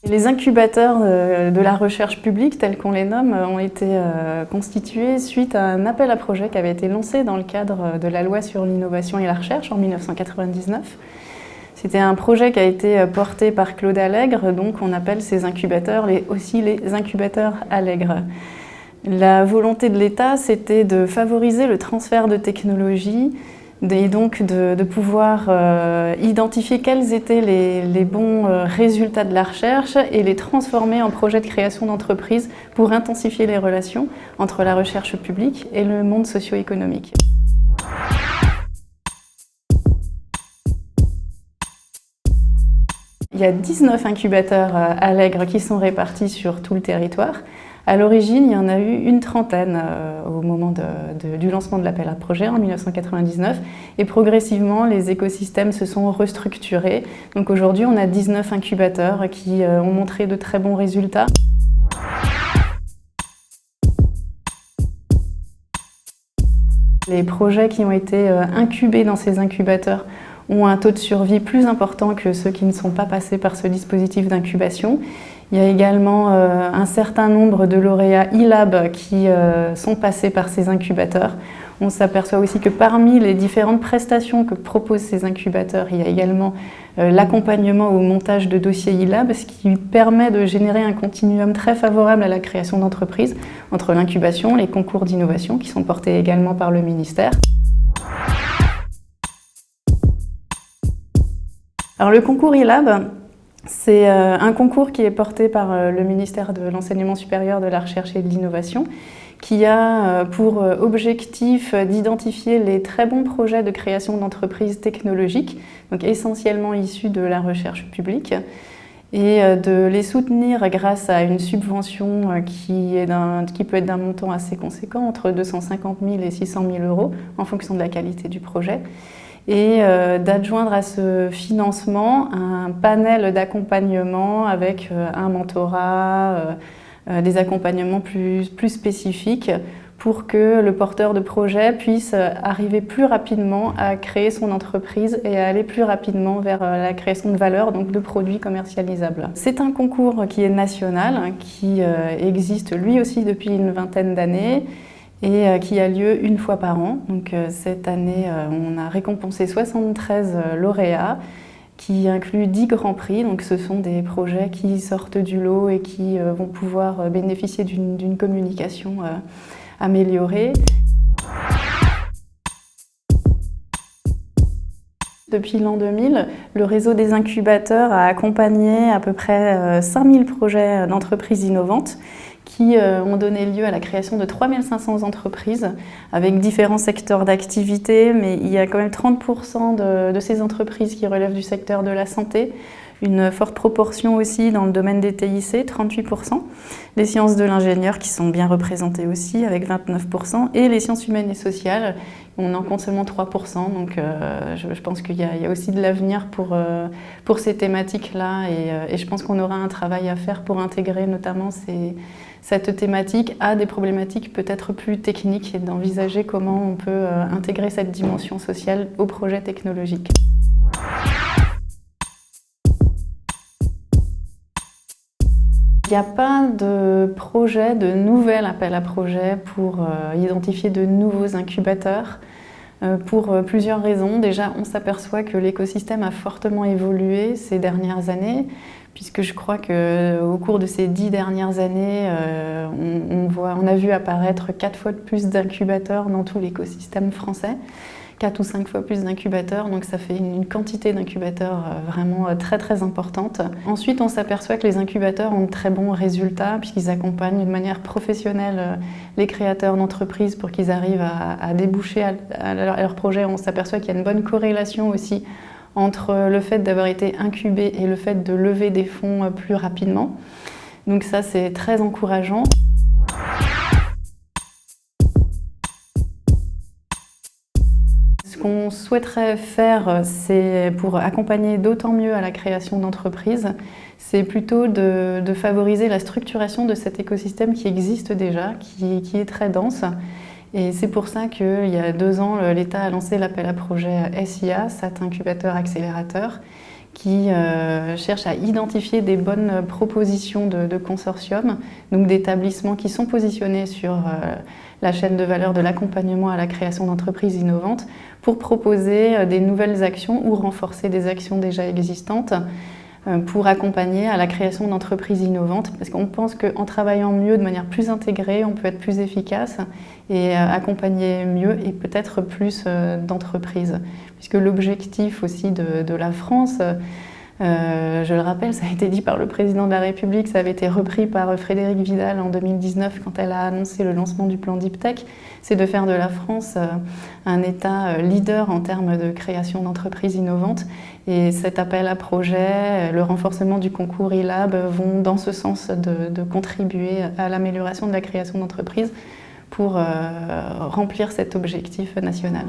Les incubateurs de la recherche publique, tels qu'on les nomme, ont été constitués suite à un appel à projet qui avait été lancé dans le cadre de la loi sur l'innovation et la recherche en 1999. C'était un projet qui a été porté par Claude Allègre, donc on appelle ces incubateurs aussi les incubateurs Allègre. La volonté de l'État, c'était de favoriser le transfert de technologies et donc de pouvoir identifier quels étaient les bons résultats de la recherche et les transformer en projets de création d'entreprise pour intensifier les relations entre la recherche publique et le monde socio-économique. Il y a 19 incubateurs Allègre qui sont répartis sur tout le territoire. À l'origine, il y en a eu une trentaine au moment du lancement de l'appel à projet en 1999 et progressivement les écosystèmes se sont restructurés. Donc aujourd'hui, on a 19 incubateurs qui ont montré de très bons résultats. Les projets qui ont été incubés dans ces incubateurs ont un taux de survie plus important que ceux qui ne sont pas passés par ce dispositif d'incubation. Il y a également un certain nombre de lauréats e-Lab qui sont passés par ces incubateurs. On s'aperçoit aussi que parmi les différentes prestations que proposent ces incubateurs, il y a également l'accompagnement au montage de dossiers e-Lab, ce qui permet de générer un continuum très favorable à la création d'entreprises entre l'incubation, les concours d'innovation qui sont portés également par le ministère. Alors le concours e-Lab, c'est un concours qui est porté par le ministère de l'Enseignement supérieur, de la Recherche et de l'Innovation, qui a pour objectif d'identifier les très bons projets de création d'entreprises technologiques, donc essentiellement issus de la recherche publique, et de les soutenir grâce à une subvention qui peut être d'un montant assez conséquent, entre 250 000 et 600 000 euros, en fonction de la qualité du projet. Et d'adjoindre à ce financement un panel d'accompagnement avec un mentorat, des accompagnements plus spécifiques pour que le porteur de projet puisse arriver plus rapidement à créer son entreprise et à aller plus rapidement vers la création de valeur, donc de produits commercialisables. C'est un concours qui est national, qui existe lui aussi depuis une vingtaine d'années, et qui a lieu une fois par an. Donc cette année, on a récompensé 73 lauréats qui incluent 10 grands prix. Donc ce sont des projets qui sortent du lot et qui vont pouvoir bénéficier d'une communication améliorée. Depuis l'an 2000, le réseau des incubateurs a accompagné à peu près 5000 projets d'entreprises innovantes qui ont donné lieu à la création de 3500 entreprises avec différents secteurs d'activité, mais il y a quand même 30% de ces entreprises qui relèvent du secteur de la santé, une forte proportion aussi dans le domaine des TIC, 38%, les sciences de l'ingénieur qui sont bien représentées aussi avec 29%, et les sciences humaines et sociales, on en compte seulement 3%, donc je pense qu'il y a aussi de l'avenir pour ces thématiques-là, et je pense qu'on aura un travail à faire pour intégrer notamment cette thématique à des problématiques peut-être plus techniques et d'envisager comment on peut intégrer cette dimension sociale au projet technologique. Il n'y a pas de projet, de nouvel appel à projet pour identifier de nouveaux incubateurs pour plusieurs raisons. Déjà, on s'aperçoit que l'écosystème a fortement évolué ces dernières années, puisque je crois qu'au cours de ces 10 dernières années, on a vu apparaître 4 fois plus d'incubateurs dans tout l'écosystème français. 4 ou 5 fois plus d'incubateurs, donc ça fait une quantité d'incubateurs vraiment très très importante. Ensuite, on s'aperçoit que les incubateurs ont de très bons résultats puisqu'ils accompagnent de manière professionnelle les créateurs d'entreprises pour qu'ils arrivent à déboucher à leur projet. On s'aperçoit qu'il y a une bonne corrélation aussi entre le fait d'avoir été incubé et le fait de lever des fonds plus rapidement. Donc ça, c'est très encourageant. Ce qu'on souhaiterait faire, c'est pour accompagner d'autant mieux à la création d'entreprises, c'est plutôt de favoriser la structuration de cet écosystème qui existe déjà, qui est très dense. Et c'est pour ça qu'il y a 2 ans, l'État a lancé l'appel à projet SIA, SAT Incubateur Accélérateur, qui cherche à identifier des bonnes propositions de consortiums, donc d'établissements qui sont positionnés sur la chaîne de valeur de l'accompagnement à la création d'entreprises innovantes pour proposer des nouvelles actions ou renforcer des actions déjà existantes pour accompagner à la création d'entreprises innovantes, parce qu'on pense qu'en travaillant mieux, de manière plus intégrée, on peut être plus efficace et accompagner mieux et peut-être plus d'entreprises. Puisque l'objectif aussi de la France, je le rappelle, ça a été dit par le président de la République, ça avait été repris par Frédérique Vidal en 2019 quand elle a annoncé le lancement du plan Deep Tech, c'est de faire de la France un État leader en termes de création d'entreprises innovantes. Et cet appel à projet, le renforcement du concours e-Lab vont dans ce sens de contribuer à l'amélioration de la création d'entreprises pour remplir cet objectif national.